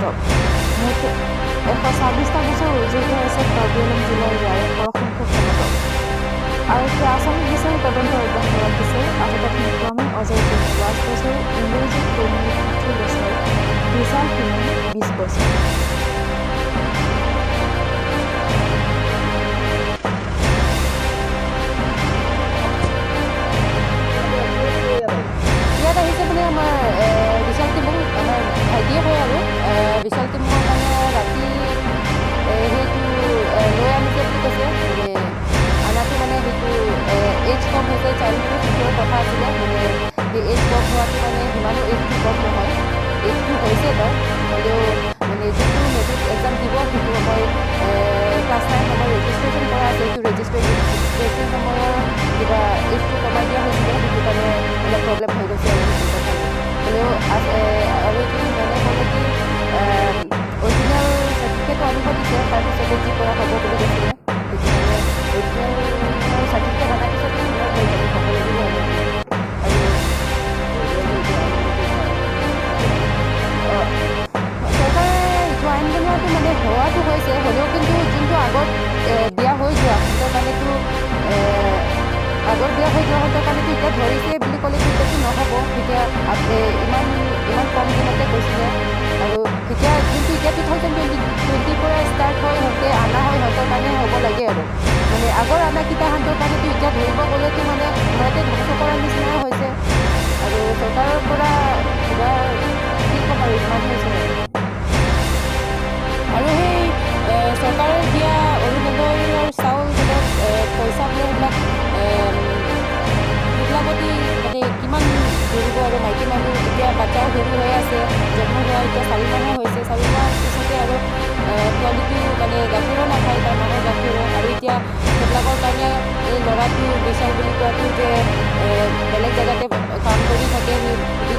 চাওক মুঠতে 126টা বছৰ উজ্জ্বল হৈ আছে কাৰ্বি-আংলং জিলাৰ ইয়াৰে সৰহসংখ্যক সমতল আৰু এতিয়া আসামিক বিচাৰি তদন্ত অব্যাহত ৰাখিছে আটকধৃত ক্ৰমে অজয় কুমাৰ 5 বছৰ, ইন্দ্ৰজিৎ কৰ্মী 30 বছৰ, বিশাল কুমাৰ 20 বছৰ। ইয়াত আহিছে মানে আমাৰ বিশাল টিমু আমাৰ ভাইটিয়ে হয় আৰু বিশাল টিমুৰ মানে ৰাতি সেইটো লৈ আনিছে বুলি কৈছে মানে আনাটো মানে সেইটো এইজ কম হৈছে চাইল্ডহুড শিশুৰ কথা আছিলে মানে সেই এইজ কম হোৱাটো মানে সিমানো এইজটো কম নহয় এইজটো হৈছে তাৰ হ'লেও মানে যোনটো মেট্ৰিক এক্সাম দিব সেইটো সময় ক্লাছ 9 সময় ৰেজিষ্ট্ৰেশ্যন কৰা আছে সেইটো ৰেজিষ্ট্ৰেশ্যন সময়ৰ কিবা এইজটো কমাই দিয়া হৈছিলে সেইটো কাৰণে অলপ প্ৰব্লেম হৈ গৈছে আৰু সেইটো কথা হ'লেও আৰু যদি মেমে ক'লে কি অৰিজিনেল চাৰ্টিফিকেটটো আনিব দিছে তাৰপিছতে যি কৰা হ'ব বুলি কৈছিলে সেইটো কাৰণে অৰিজিনেল চাৰ্টিফিকেট অনাৰ পিছতে লৈ যাব হ'ব লাগিব আৰু চৰকাৰে এইটো আইন বনোৱাটো মানে হোৱাটো হৈছে হ'লেও কিন্তু যোনটো আগত দিয়া হৈ যোৱা সিহঁতৰ কাৰণেতো আগত দিয়া হৈ যোৱাহঁতৰ কাৰণেতো এতিয়া ধৰিছে বুলি ক'লেতো এতিয়াতো নহ'ব এতিয়া ইমান কম দিনতে কৈছিলে আৰু এতিয়া যোনটো এতিয়া 2020 পৰা ষ্টাৰ্ট হয় সিহঁতে অনা হয় সিহঁতৰ কাৰণে হ'ব লাগে আৰু মানে আগৰ অনাকেইটা সিহঁতৰ কাৰণেতো এতিয়া ধৰিব গ'লেতো মানে ঘৰতে ধ্বংস কৰাৰ নিচিনাই হৈছে আৰু চৰকাৰৰ পৰা কিবা কি ক'ম আৰু ইমান হৈছে আৰু সেই চৰকাৰে দিয়া অৰুণোদয়ৰ চাউল বিলাক পইচা বোলে সেইবিলাকতে মানে কিমান ধৰিব আৰু মাইকী মানুহ এতিয়া বাচ্ছাও সৰু হৈ আছে জন্ম হোৱা এতিয়া 4 মাহে হৈছে 4 মাহ পিছতে আৰু পোৱালিটো মানে গাখীৰো নাখায় তাৰ মাহৰ গাখীৰো আৰু এতিয়া সেইবিলাকৰ কাৰণে এই ল'ৰাটো বিশাল বুলি কোৱাটো যে বেলেগ জেগাতে কাম কৰি থাকে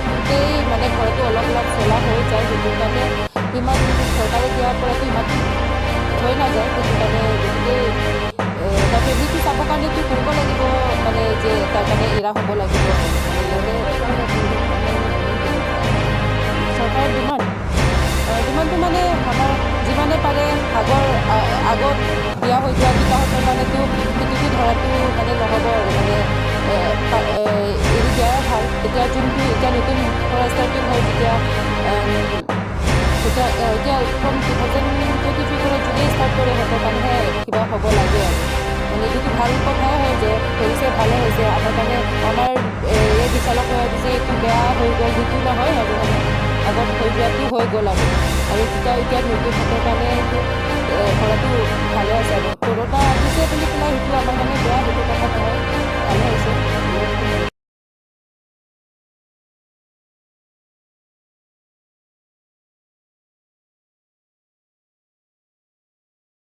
গোটেই মানে ঘৰটো অলপ চলা হৈ যায় সেইটো কাৰণে সিমান চৰকাৰে দিয়াৰ পৰাতো ইমান হৈ নাযায় সেইটো কাৰণে গতিকে তাৰ ফেমিলিটো চাবৰ কাৰণেতো কৰিব লাগিব মানে যে তাৰ কাৰণে এৰা হ'ব লাগিব চৰকাৰৰ ডিমাণ্ডটো মানে আমাৰ যিমানে পাৰে আগত দিয়া হৈ যোৱা কিতাহঁতৰ কাৰণেতো সেইটোতো ধৰাটো মানে নহ'ব আৰু মানে এৰি দিয়াই ভাল এতিয়া যোনটো এতিয়া নতুন পৰা ষ্টাৰ্টিং হয় যেতিয়া ফ্ৰম 2023 পৰা যোনেই ষ্টাৰ্ট কৰে সিহঁতৰ কাৰণেহে কিবা হ'ব লাগে আৰু মানে এইটোতো ভাল কথাই হয় যে কৰিছে ভালে হৈছে আমাৰ কাৰণে আমাৰ এই বিশালক হৈ যে এইটো বেয়া হৈ গ'ল সেইটো নহয় আৰু মানে আগত হৈ যোৱাটো হৈ গ'ল আৰু এতিয়া নতুন সিহঁতৰ কাৰণে এইটো কৰাটো ভালে আছে আৰু কৰোণা আহিছে বুলি পেলাই সেইটো আমাৰ কাৰণে বেয়া সেইটো কথা নহয়